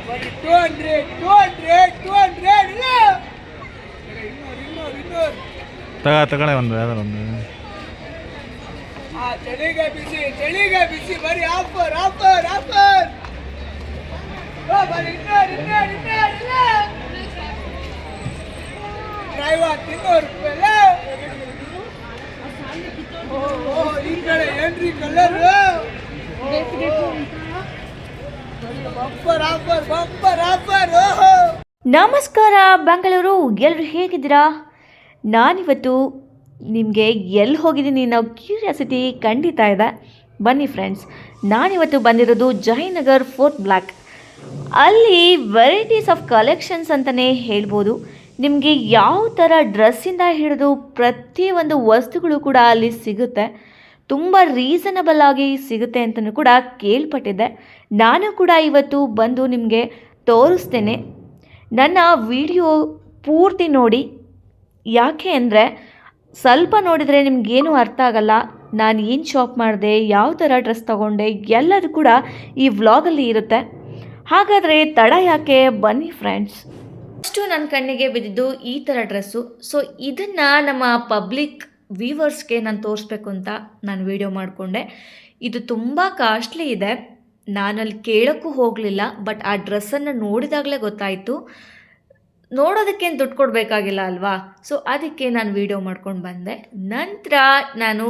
ಬರೀ 200 ಇಲ್ಲ ಇನ್ನೂರು ತಗೊಳ್ಳೆ ಒಂದು ಯಾವ್ದಾರು ಒಂದು ಚಳಿಗೆ ಬಿಸಿ ಬರೀ ಆಫರ್ ಬರೀ ಇನ್ನೂರು ರೂಪಾಯಿ ಈ ಕಡೆ ಏನ್ರಿ ಕಲರ್ ಆಫರ್ ನಮಸ್ಕಾರ ಬೆಂಗಳೂರು, ಎಲ್ಲರೂ ಹೇಗಿದ್ದೀರಾ? ನಾನಿವತ್ತು ನಿಮಗೆ ಎಲ್ಲಿ ಹೋಗಿದ್ದೀನಿ ನಾವು ಕ್ಯೂರಿಯಾಸಿಟಿ ಖಂಡಿತ ಇದೆ. ಬನ್ನಿ ಫ್ರೆಂಡ್ಸ್, ನಾನಿವತ್ತು ಬಂದಿರೋದು ಜಯನಗರ್ ಫೋರ್ಟ್ ಬ್ಲಾಕ್. ಅಲ್ಲಿ ವೆರೈಟೀಸ್ ಆಫ್ ಕಲೆಕ್ಷನ್ಸ್ ಅಂತಲೇ ಹೇಳ್ಬೋದು. ನಿಮಗೆ ಯಾವ ಥರ ಡ್ರೆಸ್ಸಿಂದ ಹಿಡಿದು ಪ್ರತಿಯೊಂದು ವಸ್ತುಗಳು ಕೂಡ ಅಲ್ಲಿ ಸಿಗುತ್ತೆ. ತುಂಬ ರೀಸನಬಲ್ ಆಗಿ ಸಿಗುತ್ತೆ ಅಂತಲೂ ಕೂಡ ಕೇಳ್ಪಟ್ಟಿದ್ದೆ. ನಾನು ಕೂಡ ಇವತ್ತು ಬಂದು ನಿಮಗೆ ತೋರಿಸ್ತೇನೆ. ನನ್ನ ವಿಡಿಯೋ ಪೂರ್ತಿ ನೋಡಿ, ಯಾಕೆ ಅಂದರೆ ಸ್ವಲ್ಪ ನೋಡಿದರೆ ನಿಮಗೇನು ಅರ್ಥ ಆಗಲ್ಲ. ನಾನು ಏನು ಶಾಪ್ ಮಾಡಿದೆ, ಯಾವ ಥರ ಡ್ರೆಸ್ ತೊಗೊಂಡೆ, ಎಲ್ಲರೂ ಕೂಡ ಈ ವ್ಲಾಗಲ್ಲಿ ಇರುತ್ತೆ. ಹಾಗಾದರೆ ತಡ ಯಾಕೆ, ಬನ್ನಿ ಫ್ರೆಂಡ್ಸ್. ಫಸ್ಟು ನನ್ನ ಕಣ್ಣಿಗೆ ಬಿದ್ದಿದ್ದು ಈ ಥರ ಡ್ರೆಸ್ಸು. ಸೊ ಇದನ್ನು ನಮ್ಮ ಪಬ್ಲಿಕ್ ವ್ಯೂವರ್ಸ್ಗೆ ನಾನು ತೋರಿಸ್ಬೇಕು ಅಂತ ನಾನು ವಿಡಿಯೋ ಮಾಡಿಕೊಂಡೆ. ಇದು ತುಂಬ ಕಾಸ್ಟ್ಲಿ ಇದೆ. ನಾನಲ್ಲಿ ಕೇಳೋಕ್ಕೂ ಹೋಗಲಿಲ್ಲ, ಬಟ್ ಆ ಡ್ರೆಸ್ಸನ್ನು ನೋಡಿದಾಗಲೇ ಗೊತ್ತಾಯಿತು. ನೋಡೋದಕ್ಕೇನು ದುಡ್ಡು ಕೊಡಬೇಕಾಗಿಲ್ಲ ಅಲ್ವಾ? ಸೊ ಅದಕ್ಕೆ ನಾನು ವಿಡಿಯೋ ಮಾಡ್ಕೊಂಡು ಬಂದೆ. ನಂತರ ನಾನು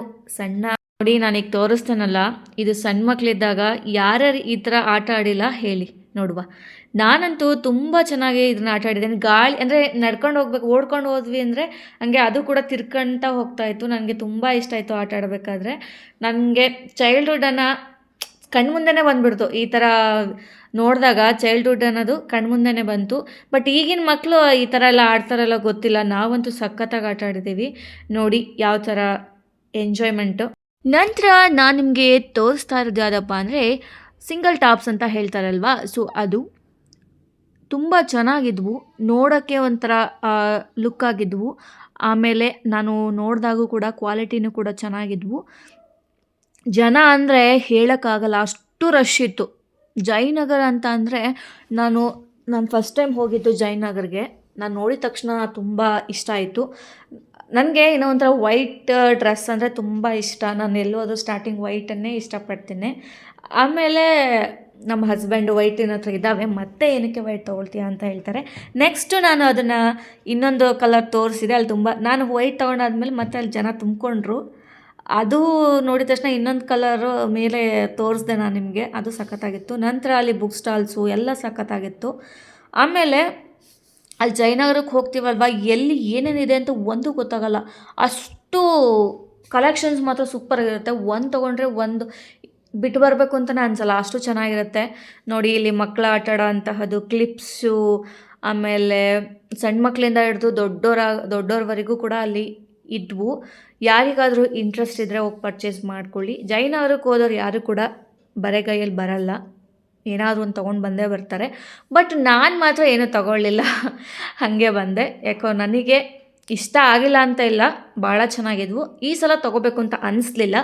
ನೋಡಿ, ನಾನೀಗ ತೋರಿಸ್ತೇನಲ್ಲ, ಇದು ಸಣ್ಣ ಮಕ್ಕಳಿದ್ದಾಗ ಯಾರ್ಯಾರು ಈ ಥರ ಆಟ ಆಡಿಲ್ಲ ಹೇಳಿ ನೋಡುವ. ನಾನಂತೂ ತುಂಬ ಚೆನ್ನಾಗಿ ಇದನ್ನ ಆಟ ಆಡಿದ್ದೇನೆ. ಗಾಳಿ ಅಂದರೆ ನಡ್ಕೊಂಡು ಹೋಗ್ಬೇಕು, ಓಡ್ಕೊಂಡು ಹೋದ್ವಿ ಅಂದರೆ ಹಂಗೆ ಅದು ಕೂಡ ತಿರ್ಕೊಂತ ಹೋಗ್ತಾಯಿತ್ತು. ನನಗೆ ತುಂಬ ಇಷ್ಟ ಆಯಿತು ಆಟ ಆಡಬೇಕಾದ್ರೆ. ನನಗೆ ಚೈಲ್ಡ್ಹುಡ್ಡನ್ನು ಕಣ್ಮುಂದೆನೇ ಬಂದುಬಿಡ್ತು. ಈ ಥರ ನೋಡಿದಾಗ ಚೈಲ್ಡ್ಹುಡ್ ಅನ್ನೋದು ಕಣ್ಮುಂದೆನೇ ಬಂತು. ಬಟ್ ಈಗಿನ ಮಕ್ಕಳು ಈ ಥರ ಎಲ್ಲ ಆಡ್ತಾರಲ್ಲ ಗೊತ್ತಿಲ್ಲ. ನಾವಂತೂ ಸಖತ್ತಾಗಿ ಆಟ ಆಡಿದ್ದೀವಿ. ನೋಡಿ ಯಾವ ಥರ ಎಂಜಾಯ್ಮೆಂಟು. ನಂತರ ನಾನು ನಿಮಗೆ ತೋರಿಸ್ತಾ ಇರೋದು ಯಾವುದಪ್ಪ ಅಂದರೆ ಸಿಂಗಲ್ ಟಾಪ್ಸ್ ಅಂತ ಹೇಳ್ತಾರಲ್ವ. ಸೊ ಅದು ತುಂಬ ಚೆನ್ನಾಗಿದ್ವು, ನೋಡೋಕ್ಕೆ ಒಂಥರ ಲುಕ್ ಆಗಿದ್ವು. ಆಮೇಲೆ ನಾನು ನೋಡಿದಾಗೂ ಕೂಡ ಕ್ವಾಲಿಟಿನೂ ಕೂಡ ಚೆನ್ನಾಗಿದ್ವು. ಜನ ಅಂದರೆ ಹೇಳೋಕ್ಕಾಗಲ್ಲ, ಅಷ್ಟು ರಶ್ ಇತ್ತು. ಜಯನಗರ ಅಂತ ಅಂದರೆ ನಾನು ಫಸ್ಟ್ ಟೈಮ್ ಹೋಗಿದ್ದು ಜಯನಗರ್ಗೆ. ನಾನು ನೋಡಿದ ತಕ್ಷಣ ತುಂಬ ಇಷ್ಟ ಆಯಿತು. ನನಗೆ ಇನ್ನೂ ಒಂಥರ ವೈಟ್ ಡ್ರೆಸ್ ಅಂದರೆ ತುಂಬ ಇಷ್ಟ. ನಾನು ಎಲ್ಲೋದ್ರೂ ಸ್ಟಾರ್ಟಿಂಗ್ ವೈಟನ್ನೇ ಇಷ್ಟಪಡ್ತೀನಿ. ಆಮೇಲೆ ನಮ್ಮ ಹಸ್ಬೆಂಡು ವೈಟಿನ ಹತ್ರ ಇದ್ದಾವೆ, ಮತ್ತೆ ಏನಕ್ಕೆ ವೈಟ್ ತೊಗೊಳ್ತೀಯ ಅಂತ ಹೇಳ್ತಾರೆ. ನೆಕ್ಸ್ಟು ನಾನು ಅದನ್ನು ಇನ್ನೊಂದು ಕಲರ್ ತೋರಿಸಿದೆ. ಅಲ್ಲಿ ತುಂಬ ನಾನು ವೈಟ್ ತೊಗೊಂಡಾದ್ಮೇಲೆ ಮತ್ತೆ ಅಲ್ಲಿ ಜನ ತುಂಬಿಕೊಂಡ್ರು. ಅದು ನೋಡಿದ ತಕ್ಷಣ ಇನ್ನೊಂದು ಕಲರು ಮೇಲೆ ತೋರಿಸ್ದೆ ನಾನು ನಿಮಗೆ, ಅದು ಸಖತ್ತಾಗಿತ್ತು. ನಂತರ ಅಲ್ಲಿ ಬುಕ್ ಸ್ಟಾಲ್ಸು ಎಲ್ಲ ಸಖತ್ತಾಗಿತ್ತು. ಆಮೇಲೆ ಅಲ್ಲಿ ಜಯನಗರಕ್ಕೆ ಹೋಗ್ತೀವಲ್ವ, ಎಲ್ಲಿ ಏನೇನಿದೆ ಅಂತ ಒಂದು ಗೊತ್ತಾಗಲ್ಲ. ಅಷ್ಟು ಕಲೆಕ್ಷನ್ಸ್ ಮಾತ್ರ ಸೂಪರಾಗಿರುತ್ತೆ. ಒಂದು ತೊಗೊಂಡ್ರೆ ಒಂದು ಬಿಟ್ಟು ಬರಬೇಕು ಅಂತಲೇ ಅನಿಸಲ್ಲ, ಅಷ್ಟು ಚೆನ್ನಾಗಿರುತ್ತೆ. ನೋಡಿ, ಇಲ್ಲಿ ಮಕ್ಕಳ ಆಟ ಆಡೋ ಅಂತಹದ್ದು ಕ್ಲಿಪ್ಸು, ಆಮೇಲೆ ಸಣ್ಣ ಮಕ್ಕಳಿಂದ ಹಿಡಿದು ದೊಡ್ಡೋರವರೆಗೂ ಕೂಡ ಅಲ್ಲಿ ಇದ್ವು. ಯಾರಿಗಾದರೂ ಇಂಟ್ರೆಸ್ಟ್ ಇದ್ದರೆ ಹೋಗಿ ಪರ್ಚೇಸ್ ಮಾಡ್ಕೊಳ್ಳಿ. ಜಯನಗರಕ್ಕೆ ಹೋದವ್ರು ಯಾರು ಕೂಡ ಬರೆಗೈಯಲ್ಲಿ ಬರಲ್ಲ, ಏನಾದರೂ ಒಂದು ತೊಗೊಂಡು ಬಂದೇ ಬರ್ತಾರೆ. ಬಟ್ ನಾನು ಮಾತ್ರ ಏನೂ ತೊಗೊಳ್ಳಿಲ್ಲ, ಹಾಗೆ ಬಂದೆ. ಯಾಕೋ ನನಗೆ ಇಷ್ಟ ಆಗಿಲ್ಲ ಅಂತ ಇಲ್ಲ, ಭಾಳ ಚೆನ್ನಾಗಿದ್ವು. ಈ ಸಲ ತೊಗೋಬೇಕು ಅಂತ ಅನ್ನಿಸ್ಲಿಲ್ಲ,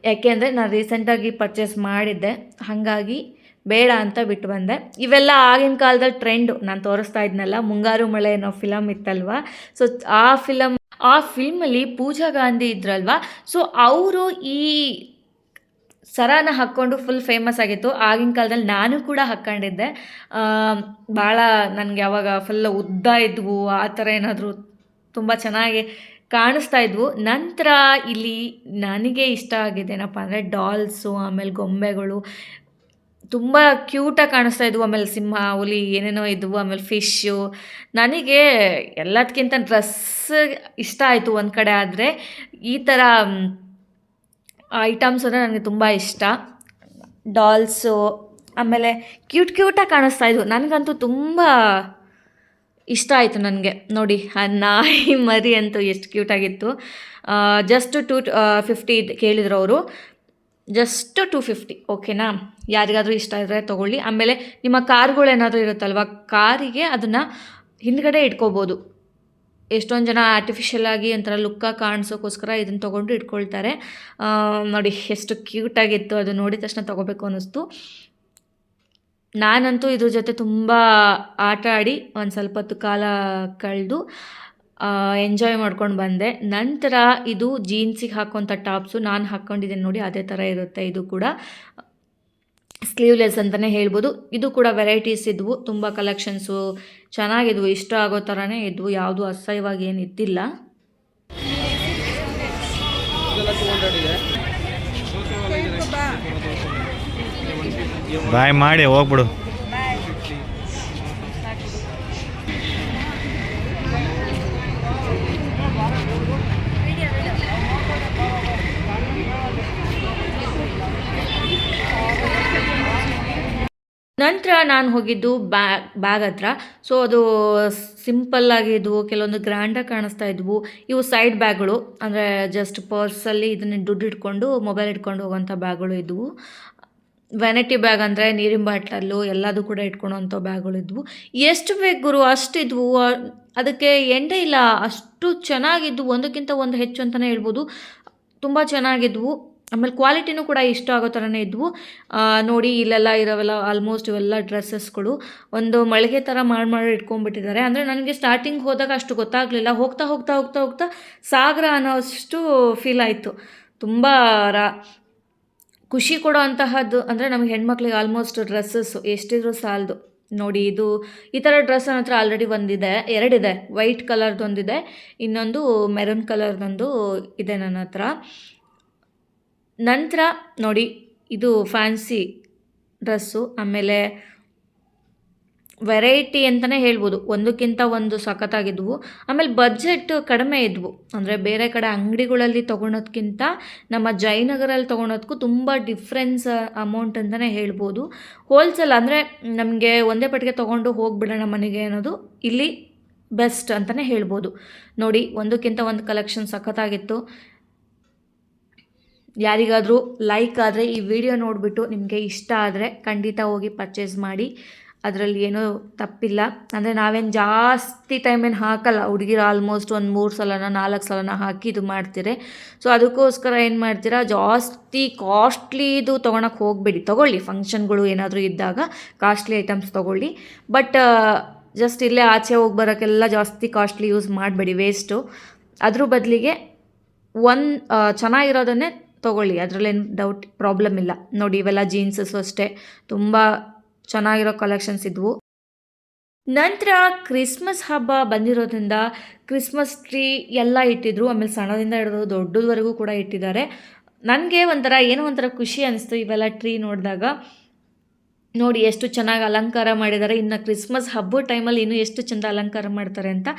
ಯಾಕೆಂದರೆ ನಾನು ರೀಸೆಂಟಾಗಿ ಪರ್ಚೇಸ್ ಮಾಡಿದ್ದೆ, ಹಾಗಾಗಿ ಬೇಡ ಅಂತ ಬಿಟ್ಟು ಬಂದೆ. ಇವೆಲ್ಲ ಆಗಿನ ಕಾಲದಲ್ಲಿ ಟ್ರೆಂಡು. ನಾನು ತೋರಿಸ್ತಾ ಇದ್ನಲ್ಲ, ಮುಂಗಾರು ಮಳೆ ಅನ್ನೋ ಫಿಲಮ್ ಇತ್ತಲ್ವ. ಸೊ ಆ ಫಿಲ್ಮಲ್ಲಿ ಪೂಜಾ ಗಾಂಧಿ ಇದ್ರಲ್ವ. ಸೊ ಅವರು ಈ ಸರಾನ ಹಾಕ್ಕೊಂಡು ಫುಲ್ ಫೇಮಸ್ ಆಗಿತ್ತು. ಆಗಿನ ಕಾಲದಲ್ಲಿ ನಾನು ಕೂಡ ಹಾಕ್ಕೊಂಡಿದ್ದೆ. ಭಾಳ ನನಗೆ ಅವಾಗ ಫುಲ್ ಉದ್ದ ಇದ್ವು, ಆ ಥರ ಏನಾದರೂ ತುಂಬ ಚೆನ್ನಾಗಿ ಕಾಣಿಸ್ತಾ ಇದ್ವು. ನಂತರ ಇಲ್ಲಿ ನನಗೆ ಇಷ್ಟ ಆಗಿದ್ದೇನಪ್ಪ ಅಂದರೆ ಡಾಲ್ಸು, ಆಮೇಲೆ ಗೊಂಬೆಗಳು ತುಂಬ ಕ್ಯೂಟಾಗಿ ಕಾಣಿಸ್ತಾ ಇದ್ವು. ಆಮೇಲೆ ಸಿಂಹ, ಹುಲಿ ಏನೇನೋ ಇದ್ವು. ಆಮೇಲೆ ಫಿಶ್ಶು. ನನಗೆ ಎಲ್ಲದಕ್ಕಿಂತ ಡ್ರೆಸ್ ಇಷ್ಟ ಆಯಿತು ಒಂದು ಕಡೆ, ಆದರೆ ಈ ಥರ ಐಟಮ್ಸ್ ಅಂದರೆ ನನಗೆ ತುಂಬ ಇಷ್ಟ. ಡಾಲ್ಸು ಆಮೇಲೆ ಕ್ಯೂಟಾಗಿ ಕಾಣಿಸ್ತಾ ಇದ್ವು. ನನಗಂತೂ ತುಂಬ ಇಷ್ಟ ಆಯಿತು ನನಗೆ. ನೋಡಿ, ಆ ನಾಯಿ ಮರಿ ಅಂತೂ ಎಷ್ಟು ಕ್ಯೂಟಾಗಿತ್ತು. ಜಸ್ಟ್ 250 ಕೇಳಿದ್ರು ಅವರು. ಜಸ್ಟ್ 250, ಓಕೆನಾ? ಯಾರಿಗಾದರೂ ಇಷ್ಟ ಇದ್ದರೆ ತೊಗೊಳ್ಳಿ. ಆಮೇಲೆ ನಿಮ್ಮ ಕಾರ್ಗಳೇನಾದರೂ ಇರುತ್ತಲ್ವ, ಕಾರಿಗೆ ಅದನ್ನು ಹಿಂದ್ಗಡೆ ಇಟ್ಕೋಬೋದು. ಎಷ್ಟೊಂದು ಜನ ಆರ್ಟಿಫಿಷಿಯಲ್ ಆಗಿ ಒಂಥರ ಲುಕ್ಕಾಗಿ ಕಾಣಿಸೋಕ್ಕೋಸ್ಕರ ಇದನ್ನು ತೊಗೊಂಡು ಇಟ್ಕೊಳ್ತಾರೆ. ನೋಡಿ ಎಷ್ಟು ಕ್ಯೂಟಾಗಿತ್ತು, ಅದು ನೋಡಿದ ತಕ್ಷಣ ತೊಗೋಬೇಕು ಅನ್ನಿಸ್ತು. ನಾನಂತೂ ಇದ್ರ ಜೊತೆ ತುಂಬ ಆಟ ಆಡಿ ಒಂದು ಸ್ವಲ್ಪ ಹೊತ್ತು ಕಾಲ ಕಳೆದು ಎಂಜಾಯ್ ಮಾಡ್ಕೊಂಡು ಬಂದೆ. ನಂತರ ಇದು ಜೀನ್ಸಿಗೆ ಹಾಕೋಂಥ ಟಾಪ್ಸು ನಾನು ಹಾಕ್ಕೊಂಡಿದ್ದೀನಿ ನೋಡಿ, ಅದೇ ಥರ ಇರುತ್ತೆ. ಇದು ಕೂಡ ಸ್ಲೀವ್ಲೆಸ್ ಅಂತಲೇ ಹೇಳ್ಬೋದು. ಇದು ಕೂಡ ವೆರೈಟೀಸ್ ಇದ್ವು, ತುಂಬ ಕಲೆಕ್ಷನ್ಸು ಚೆನ್ನಾಗಿದ್ವು, ಇಷ್ಟ ಆಗೋ ಥರನೇ ಇದ್ವು, ಯಾವುದು ಅಸಹ್ಯವಾಗಿ ಏನು ಇದ್ದಿಲ್ಲ. ಬಾಯ್ ಮಾಡಿ ಹೋಗ್ಬಿಡು. ನಂತರ ನಾನು ಹೋಗಿದ್ದು ಬ್ಯಾಗ್ ಹತ್ರ. ಸೊ ಅದು ಸಿಂಪಲ್ಲಾಗಿ ಇದ್ವು, ಕೆಲವೊಂದು ಗ್ರ್ಯಾಂಡಾಗಿ ಕಾಣಿಸ್ತಾ ಇದ್ವು. ಇವು ಸೈಡ್ ಬ್ಯಾಗ್ಗಳು, ಅಂದರೆ ಜಸ್ಟ್ ಪರ್ಸಲ್ಲಿ ಇದನ್ನು ದುಡ್ಡು ಇಟ್ಕೊಂಡು ಮೊಬೈಲ್ ಇಟ್ಕೊಂಡು ಹೋಗೋಂಥ ಬ್ಯಾಗ್ಗಳು ಇದ್ವು. ವ್ಯಾನಿಟಿ ಬ್ಯಾಗ್ ಅಂದರೆ ನೀರಿನ ಬಾಟ್ಲಲ್ಲು ಎಲ್ಲದೂ ಕೂಡ ಇಟ್ಕೊಳೋಂಥ ಬ್ಯಾಗ್ಗಳು ಇದ್ವು. ಎಷ್ಟು ಬೇಕು ಗುರು ಅಷ್ಟಿದ್ವು, ಅದಕ್ಕೆ ಎಂಡೇ ಇಲ್ಲ, ಅಷ್ಟು ಚೆನ್ನಾಗಿದ್ವು, ಒಂದಕ್ಕಿಂತ ಒಂದು ಹೆಚ್ಚು ಅಂತಲೇ ಹೇಳ್ಬೋದು. ತುಂಬ ಚೆನ್ನಾಗಿದ್ವು. ಆಮೇಲೆ ಕ್ವಾಲಿಟಿನೂ ಕೂಡ ಇಷ್ಟ ಆಗೋ ಥರನೇ ಇದ್ವು. ನೋಡಿ ಇಲ್ಲೆಲ್ಲ ಇರೋವೆಲ್ಲ ಆಲ್ಮೋಸ್ಟ್ ಇವೆಲ್ಲ ಡ್ರೆಸ್ಸಸ್ಗಳು ಒಂದು ಮಳಿಗೆ ಥರ ಮಾಡಿ ಇಟ್ಕೊಂಡ್ಬಿಟ್ಟಿದ್ದಾರೆ. ಅಂದರೆ ನನಗೆ ಸ್ಟಾರ್ಟಿಂಗ್ ಹೋದಾಗ ಅಷ್ಟು ಗೊತ್ತಾಗಲಿಲ್ಲ, ಹೋಗ್ತಾ ಹೋಗ್ತಾ ಹೋಗ್ತಾ ಹೋಗ್ತಾ ಸಾಗರ ಅನ್ನೋಷ್ಟು ಫೀಲ್ ಆಯಿತು. ತುಂಬ ಖುಷಿ ಕೊಡೋ ಅಂತಹದ್ದು. ಅಂದರೆ ನಮಗೆ ಹೆಣ್ಮಕ್ಳಿಗೆ ಆಲ್ಮೋಸ್ಟ್ ಡ್ರೆಸ್ಸಸ್ಸು ಎಷ್ಟಿದ್ರು ಸಾಲದು. ನೋಡಿ ಇದು ಈ ಥರ ಡ್ರೆಸ್ ನನ್ನ ಹತ್ರ ಆಲ್ರೆಡಿ ಒಂದಿದೆ, ಎರಡಿದೆ. ವೈಟ್ ಕಲರ್ದೊಂದಿದೆ, ಇನ್ನೊಂದು ಮೆರೂನ್ ಕಲರ್ದೊಂದು ಇದೆ ನನ್ನ ಹತ್ರ. ನಂತರ ನೋಡಿ ಇದು ಫ್ಯಾನ್ಸಿ ಡ್ರೆಸ್ಸು, ಆಮೇಲೆ ವೆರೈಟಿ ಅಂತಲೇ ಹೇಳ್ಬೋದು, ಒಂದಕ್ಕಿಂತ ಒಂದು ಸಖತ್ತಾಗಿದ್ವು. ಆಮೇಲೆ ಬಡ್ಜೆಟ್ ಕಡಿಮೆ ಇದ್ವು, ಅಂದರೆ ಬೇರೆ ಕಡೆ ಅಂಗಡಿಗಳಲ್ಲಿ ತೊಗೊಳೋದ್ಕಿಂತ ನಮ್ಮ ಜಯನಗರಲ್ಲಿ ತೊಗೊಳೋದಕ್ಕೂ ತುಂಬ ಡಿಫ್ರೆನ್ಸ್ ಅಮೌಂಟ್ ಅಂತಲೇ ಹೇಳ್ಬೋದು. ಹೋಲ್ಸೇಲ್ ಅಂದರೆ ನಮಗೆ ಒಂದೇ ಪಟ್ಟಿಗೆ ತೊಗೊಂಡು ಹೋಗಿಬಿಡೋಣ ಮನೆಗೆ ಅನ್ನೋದು ಇಲ್ಲಿ ಬೆಸ್ಟ್ ಅಂತಲೇ ಹೇಳ್ಬೋದು. ನೋಡಿ ಒಂದಕ್ಕಿಂತ ಒಂದು ಕಲೆಕ್ಷನ್ ಸಖತ್ತಾಗಿತ್ತು. ಯಾರಿಗಾದರೂ ಲೈಕ್ ಆದರೆ ಈ ವಿಡಿಯೋ ನೋಡಿಬಿಟ್ಟು ನಿಮಗೆ ಇಷ್ಟ ಆದರೆ ಖಂಡಿತ ಹೋಗಿ ಪರ್ಚೇಸ್ ಮಾಡಿ, ಅದರಲ್ಲಿ ಏನೂ ತಪ್ಪಿಲ್ಲ. ಅಂದರೆ ನಾವೇನು ಜಾಸ್ತಿ ಟೈಮೇನು ಹಾಕಲ್ಲ, ಹುಡುಗಿರು ಆಲ್ಮೋಸ್ಟ್ ಒಂದು 3 ಸಲನ 4 ಸಲನ ಹಾಕಿ ಇದು ಮಾಡ್ತೀರಿ. ಸೊ ಅದಕ್ಕೋಸ್ಕರ ಏನು ಮಾಡ್ತೀರಾ, ಜಾಸ್ತಿ ಕಾಸ್ಟ್ಲಿದು ತೊಗೊಳಕ್ಕೆ ಹೋಗಬೇಡಿ. ತೊಗೊಳ್ಳಿ, ಫಂಕ್ಷನ್ಗಳು ಏನಾದರೂ ಇದ್ದಾಗ ಕಾಸ್ಟ್ಲಿ ಐಟಮ್ಸ್ ತೊಗೊಳ್ಳಿ, ಬಟ್ ಜಸ್ಟ್ ಇಲ್ಲೇ ಆಚೆ ಹೋಗಿ ಬರೋಕ್ಕೆಲ್ಲ ಜಾಸ್ತಿ ಕಾಸ್ಟ್ಲಿ ಯೂಸ್ ಮಾಡಬೇಡಿ, ವೇಸ್ಟು. ಅದ್ರ ಬದಲಿಗೆ ಚೆನ್ನಾಗಿರೋದನ್ನೇ ತೊಗೊಳ್ಳಿ, ಅದರಲ್ಲೇನು ಡೌಟ್ ಪ್ರಾಬ್ಲಮ್ ಇಲ್ಲ. ನೋಡಿ ಇವೆಲ್ಲ ಜೀನ್ಸಸ್ಸು ಅಷ್ಟೇ, ತುಂಬ ಚೆನ್ನಾಗಿರೋ ಕಲೆಕ್ಷನ್ಸ್ ಇದ್ವು. ನಂತರ ಕ್ರಿಸ್ಮಸ್ ಹಬ್ಬ ಬಂದಿರೋದ್ರಿಂದ ಕ್ರಿಸ್ಮಸ್ ಟ್ರೀ ಎಲ್ಲ ಇಟ್ಟಿದ್ರು. ಆಮೇಲೆ ಸಣ್ಣದಿಂದ ಹಿಡಿದು ದೊಡ್ಡದವರೆಗೂ ಕೂಡ ಇಟ್ಟಿದ್ದಾರೆ. ನನಗೆ ಏನೋ ಒಂಥರ ಖುಷಿ ಅನಿಸ್ತು ಇವೆಲ್ಲ ಟ್ರೀ ನೋಡಿದಾಗ. ನೋಡಿ ಎಷ್ಟು ಚೆನ್ನಾಗಿ ಅಲಂಕಾರ ಮಾಡಿದ್ದಾರೆ. ಇನ್ನು ಕ್ರಿಸ್ಮಸ್ ಹಬ್ಬದ ಟೈಮಲ್ಲಿ ಇನ್ನೂ ಎಷ್ಟು ಚೆಂದ ಅಲಂಕಾರ ಮಾಡ್ತಾರೆ ಅಂತ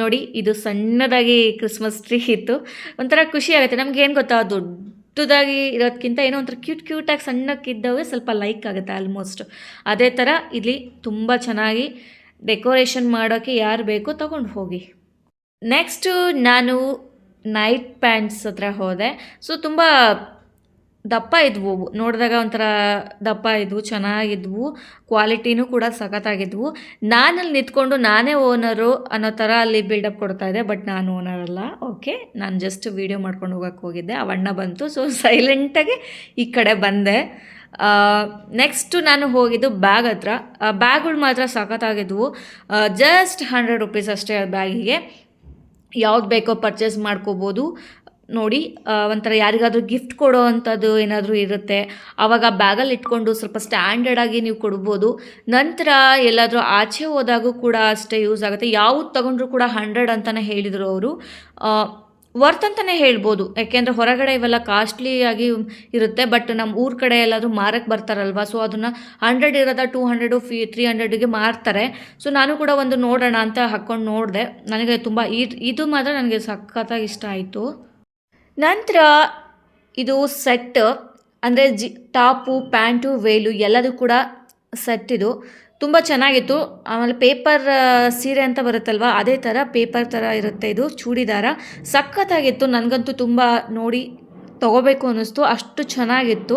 ನೋಡಿ. ಇದು ಸಣ್ಣದಾಗಿ ಕ್ರಿಸ್ಮಸ್ ಟ್ರೀ ಇತ್ತು, ಒಂಥರ ಖುಷಿ ಆಗುತ್ತೆ. ನಮ್ಗೆ ಏನು ಗೊತ್ತಾ, ದೊಡ್ಡದಾಗಿ ಇರೋದಕ್ಕಿಂತ ಏನೋ ಒಂಥರ ಕ್ಯೂಟಾಗಿ ಸಣ್ಣಕ್ಕಿದ್ದವೇ ಸ್ವಲ್ಪ ಲೈಕ್ ಆಗುತ್ತೆ ಆಲ್ಮೋಸ್ಟ್. ಅದೇ ಥರ ಇಲ್ಲಿ ತುಂಬ ಚೆನ್ನಾಗಿ ಡೆಕೋರೇಷನ್ ಮಾಡೋಕ್ಕೆ ಯಾರು ಬೇಕೋ ತೊಗೊಂಡು ಹೋಗಿ. ನೆಕ್ಸ್ಟು ನಾನು ನೈಟ್ ಪ್ಯಾಂಟ್ಸ್ ಹತ್ರ ಹೋದೆ. ಸೊ ತುಂಬ ದಪ್ಪ ಇದ್ವು, ನೋಡಿದಾಗ ಒಂಥರ ದಪ್ಪ ಇದ್ವು, ಚೆನ್ನಾಗಿದ್ವು, ಕ್ವಾಲಿಟಿನೂ ಕೂಡ ಸಖತ್ತಾಗಿದ್ವು. ನಾನಲ್ಲಿ ನಿಂತ್ಕೊಂಡು ನಾನೇ ಓನರು ಅನ್ನೋ ಥರ ಅಲ್ಲಿ ಬಿಲ್ಡಪ್ ಕೊಡ್ತಾಯಿದ್ದೆ, ಬಟ್ ನಾನು ಓನರ್ ಅಲ್ಲ. ಓಕೆ, ನಾನು ಜಸ್ಟ್ ವೀಡಿಯೋ ಮಾಡ್ಕೊಂಡು ಹೋಗಿದ್ದೆ, ಅವಣ್ಣ ಬಂತು. ಸೊ ಸೈಲೆಂಟಾಗಿ ಈ ಕಡೆ ಬಂದೆ. ನೆಕ್ಸ್ಟು ನಾನು ಹೋಗಿದ್ದು ಬ್ಯಾಗ್ ಹತ್ರ. ಬ್ಯಾಗ್ಗಳು ಮಾತ್ರ ಸಖತ್ತಾಗಿದ್ವು. ಜಸ್ಟ್ 100 ರೂಪೀಸ್ ಅಷ್ಟೇ ಬ್ಯಾಗಿಗೆ, ಯಾವ್ದು ಬೇಕೋ ಪರ್ಚೇಸ್ ಮಾಡ್ಕೋಬೋದು. ನೋಡಿ ಒಂಥರ ಯಾರಿಗಾದರೂ ಗಿಫ್ಟ್ ಕೊಡೋ ಅಂಥದ್ದು ಏನಾದರೂ ಇರುತ್ತೆ, ಆವಾಗ ಬ್ಯಾಗಲ್ಲಿ ಇಟ್ಕೊಂಡು ಸ್ವಲ್ಪ ಸ್ಟ್ಯಾಂಡರ್ಡಾಗಿ ನೀವು ಕೊಡ್ಬೋದು. ನಂತರ ಎಲ್ಲಾದರೂ ಆಚೆ ಹೋದಾಗೂ ಕೂಡ ಅಷ್ಟೇ ಯೂಸ್ ಆಗುತ್ತೆ. ಯಾವುದು ತೊಗೊಂಡ್ರೂ ಕೂಡ 100 ಅಂತಲೇ ಹೇಳಿದರು ಅವರು. ವರ್ತ್ ಅಂತಲೇ ಹೇಳ್ಬೋದು, ಯಾಕೆಂದರೆ ಹೊರಗಡೆ ಇವೆಲ್ಲ ಕಾಸ್ಟ್ಲಿಯಾಗಿ ಇರುತ್ತೆ, ಬಟ್ ನಮ್ಮ ಊರ ಕಡೆ ಎಲ್ಲಾದರೂ ಮಾರಕ್ಕೆ ಬರ್ತಾರಲ್ವ, ಸೊ ಅದನ್ನು 100 ಇರೋದ 200 300ಗೆ ಮಾರ್ತಾರೆ. ಸೊ ನಾನು ಕೂಡ ಒಂದು ನೋಡೋಣ ಅಂತ ಹಾಕ್ಕೊಂಡು ನೋಡಿದೆ. ನನಗೆ ತುಂಬ ಇದು ಮಾತ್ರ ನನಗೆ ಸಖತ್ತಾಗಿ ಇಷ್ಟ ಆಯಿತು. ನಂತರ ಇದು ಸೆಟ್, ಅಂದರೆ ಟಾಪು, ಪ್ಯಾಂಟು, ವೇಲು ಎಲ್ಲದೂ ಕೂಡ ಸೆಟ್. ಇದು ತುಂಬ ಚೆನ್ನಾಗಿತ್ತು. ಆಮೇಲೆ ಪೇಪರ್ ಸೀರೆ ಅಂತ ಬರುತ್ತಲ್ವ, ಅದೇ ಥರ ಪೇಪರ್ ಥರ ಇರುತ್ತೆ. ಇದು ಚೂಡಿದಾರ ಸಖತ್ತಾಗಿತ್ತು. ನನಗಂತೂ ತುಂಬ ನೋಡಿ ತೊಗೋಬೇಕು ಅನ್ನಿಸ್ತು, ಅಷ್ಟು ಚೆನ್ನಾಗಿತ್ತು.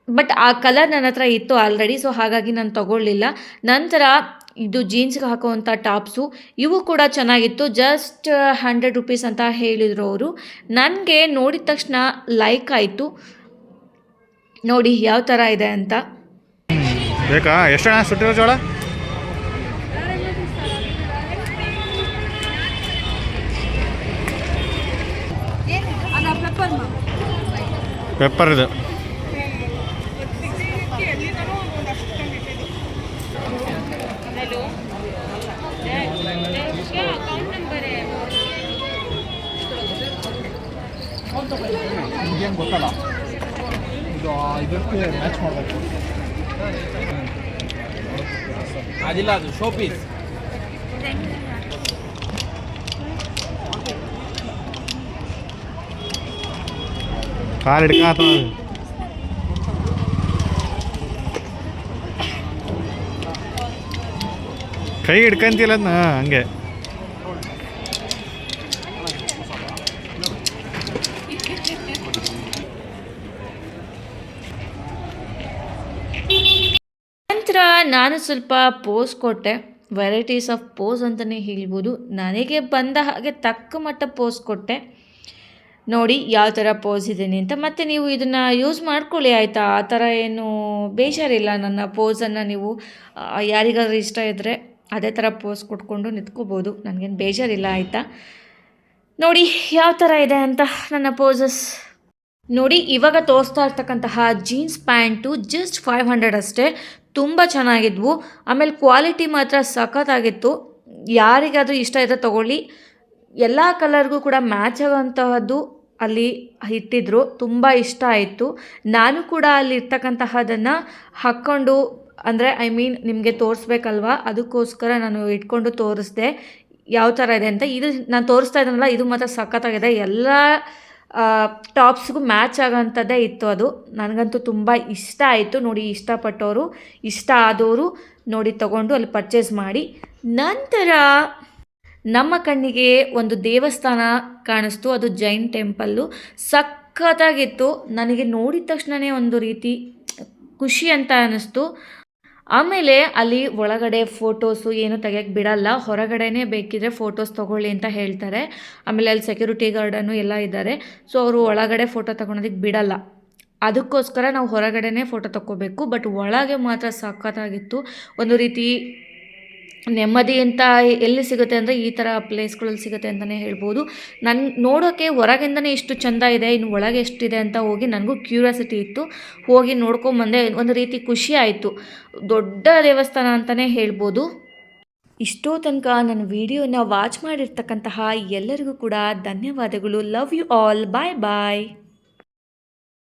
ಬಟ್ ಆ ಕಲರ್ ನನ್ನ ಹತ್ರ ಇತ್ತು ಆಲ್ರೆಡಿ, ಸೊ ಹಾಗಾಗಿ ನಾನು ತೊಗೊಳ್ಳಿಲ್ಲ. ನಂತರ ಇದು ಜೀನ್ಸ್ಗೆ ಹಾಕುವಂಥ ಟಾಪ್ಸು, ಇವು ಕೂಡ ಚೆನ್ನಾಗಿತ್ತು. ಜಸ್ಟ್ 100 ರೂಪೀಸ್ ಅಂತ ಹೇಳಿದರು ಅವರು. ನನಗೆ ನೋಡಿದ ತಕ್ಷಣ ಲೈಕ್ ಆಯಿತು. ನೋಡಿ ಯಾವ ಥರ ಇದೆ ಅಂತ. ಬೇಕಾ ಎಷ್ಟು ಹಣ ಸುಟ್ಟಿರೋ ಜೋಳ ಪೆಪ್ಪರ್ ಇದು ನಿಮಗೇನು ಗೊತ್ತಲ್ಲ ಇದು ಇದಕ್ಕೆ ಮ್ಯಾಚ್ ಮಾಡಬೇಕು ಅದಿಲ್ಲ ಅದು ಶೋ ಪೀಸ್ ಕಾಲು ಹಿಡ್ಕಾತ ಕೈ ಹಿಡ್ಕಂತಿಲ್ಲ ಅದನ್ನ ಹಂಗೆ ನಂತರ ನಾನು ಸ್ವಲ್ಪ ಪೋಸ್ ಕೊಟ್ಟೆ. ವೆರೈಟೀಸ್ ಆಫ್ ಪೋಸ್ ಅಂತಲೇ ಹೇಳ್ಬೋದು. ನನಗೆ ಬಂದ ಹಾಗೆ ತಕ್ಕ ಮಟ್ಟ ಪೋಸ್ ಕೊಟ್ಟೆ. ನೋಡಿ ಯಾವ ಥರ ಪೋಸ್ ಇದ್ದೀನಿ ಅಂತ. ಮತ್ತು ನೀವು ಇದನ್ನು ಯೂಸ್ ಮಾಡ್ಕೊಳ್ಳಿ ಆಯಿತಾ. ಆ ಥರ ಏನು ಬೇಜಾರಿಲ್ಲ. ನನ್ನ ಪೋಸನ್ನು ನೀವು ಯಾರಿಗಾದ್ರೂ ಇಷ್ಟ ಇದ್ದರೆ ಅದೇ ಥರ ಪೋಸ್ ಕೊಟ್ಕೊಂಡು ನಿಂತ್ಕೋಬೋದು. ನನಗೇನು ಬೇಜಾರಿಲ್ಲ ಆಯಿತಾ. ನೋಡಿ ಯಾವ ಥರ ಇದೆ ಅಂತ ನನ್ನ ಪೋಸಸ್. ನೋಡಿ ಇವಾಗ ತೋರಿಸ್ತಾ ಇರ್ತಕ್ಕಂತಹ ಜೀನ್ಸ್ ಪ್ಯಾಂಟು ಜಸ್ಟ್ 500 ಅಷ್ಟೇ. ತುಂಬ ಚೆನ್ನಾಗಿದ್ವು. ಆಮೇಲೆ ಕ್ವಾಲಿಟಿ ಮಾತ್ರ ಸಖತ್ತಾಗಿತ್ತು. ಯಾರಿಗಾದರೂ ಇಷ್ಟ ಇದ್ದರೆ ತೊಗೊಳ್ಳಿ. ಎಲ್ಲ ಕಲರ್ಗೂ ಕೂಡ ಮ್ಯಾಚ್ ಆಗೋಂತಹದ್ದು ಅಲ್ಲಿ ಇಟ್ಟಿದ್ರು. ತುಂಬ ಇಷ್ಟ ಆಯಿತು. ನಾನು ಕೂಡ ಅಲ್ಲಿ ಇರ್ತಕ್ಕಂತಹದನ್ನು ಹಾಕ್ಕೊಂಡು ಅಂದರೆ ನಿಮಗೆ ತೋರಿಸ್ಬೇಕಲ್ವ, ಅದಕ್ಕೋಸ್ಕರ ನಾನು ಇಟ್ಕೊಂಡು ತೋರಿಸ್ದೆ ಯಾವ ಥರ ಇದೆ ಅಂತ. ಇದು ನಾನು ತೋರಿಸ್ತಾ ಇದ್ದೀನಲ್ಲ, ಇದು ಮಾತ್ರ ಸಖತ್ತಾಗಿದೆ. ಎಲ್ಲ ಟಾಪ್ಸ್ಗೂ ಮ್ಯಾಚ್ ಆಗೋಂಥದ್ದೇ ಇತ್ತು ಅದು. ನನಗಂತೂ ತುಂಬ ಇಷ್ಟ ಆಯಿತು. ನೋಡಿ ಇಷ್ಟಪಟ್ಟವರು, ಇಷ್ಟ ಆದವರು ನೋಡಿ ತಗೊಂಡು ಅಲ್ಲಿ ಪರ್ಚೇಸ್ ಮಾಡಿ. ನಂತರ ನಮ್ಮ ಕಣ್ಣಿಗೆ ಒಂದು ದೇವಸ್ಥಾನ ಕಾಣಿಸ್ತು. ಅದು ಜೈನ್ ಟೆಂಪಲ್ಲು. ಸಖತ್ತಾಗಿತ್ತು. ನನಗೆ ನೋಡಿದ ತಕ್ಷಣವೇ ಒಂದು ರೀತಿ ಖುಷಿ ಅಂತ ಅನ್ನಿಸ್ತು. ಆಮೇಲೆ ಅಲ್ಲಿ ಒಳಗಡೆ ಫೋಟೋಸು ಏನು ತೆಗಿಯೋಕ್ಕೆ ಬಿಡಲ್ಲ, ಹೊರಗಡೆನೇ ಬೇಕಿದ್ರೆ ಫೋಟೋಸ್ ತೊಗೊಳ್ಳಿ ಅಂತ ಹೇಳ್ತಾರೆ. ಆಮೇಲೆ ಅಲ್ಲಿ ಸೆಕ್ಯೂರಿಟಿ ಗಾರ್ಡನ್ನು ಎಲ್ಲ ಇದ್ದಾರೆ. ಸೊ ಅವರು ಒಳಗಡೆ ಫೋಟೋ ತೊಗೊಳೋದಕ್ಕೆ ಬಿಡಲ್ಲ. ಅದಕ್ಕೋಸ್ಕರ ನಾವು ಹೊರಗಡೆನೇ ಫೋಟೋ ತೊಗೋಬೇಕು. ಬಟ್ ಒಳಗೆ ಮಾತ್ರ ಸಖತ್ತಾಗಿತ್ತು. ಒಂದು ರೀತಿ ನೆಮ್ಮದಿ ಅಂತ ಎಲ್ಲಿ ಸಿಗುತ್ತೆ ಅಂದರೆ ಈ ಥರ ಪ್ಲೇಸ್ಗಳಲ್ಲಿ ಸಿಗುತ್ತೆ ಅಂತಲೇ ಹೇಳ್ಬೋದು. ನನ್ನ ನೋಡೋಕ್ಕೆ ಹೊರಗಿಂದನೇ ಇಷ್ಟು ಚೆಂದ ಇದೆ, ಇನ್ನು ಒಳಗೆ ಎಷ್ಟಿದೆ ಅಂತ ಹೋಗಿ ನನಗೂ ಕ್ಯೂರಿಯಾಸಿಟಿ ಇತ್ತು. ಹೋಗಿ ನೋಡ್ಕೊಂಬಂದೆ. ಒಂದು ರೀತಿ ಖುಷಿ ಆಯಿತು. ದೊಡ್ಡ ದೇವಸ್ಥಾನ ಅಂತಲೇ ಹೇಳ್ಬೋದು. ಇಷ್ಟೋ ತನಕ ನನ್ನ ವಿಡಿಯೋನ ವಾಚ್ ಮಾಡಿರ್ತಕ್ಕಂತಹ ಎಲ್ಲರಿಗೂ ಕೂಡ ಧನ್ಯವಾದಗಳು. Love you all. Bye bye.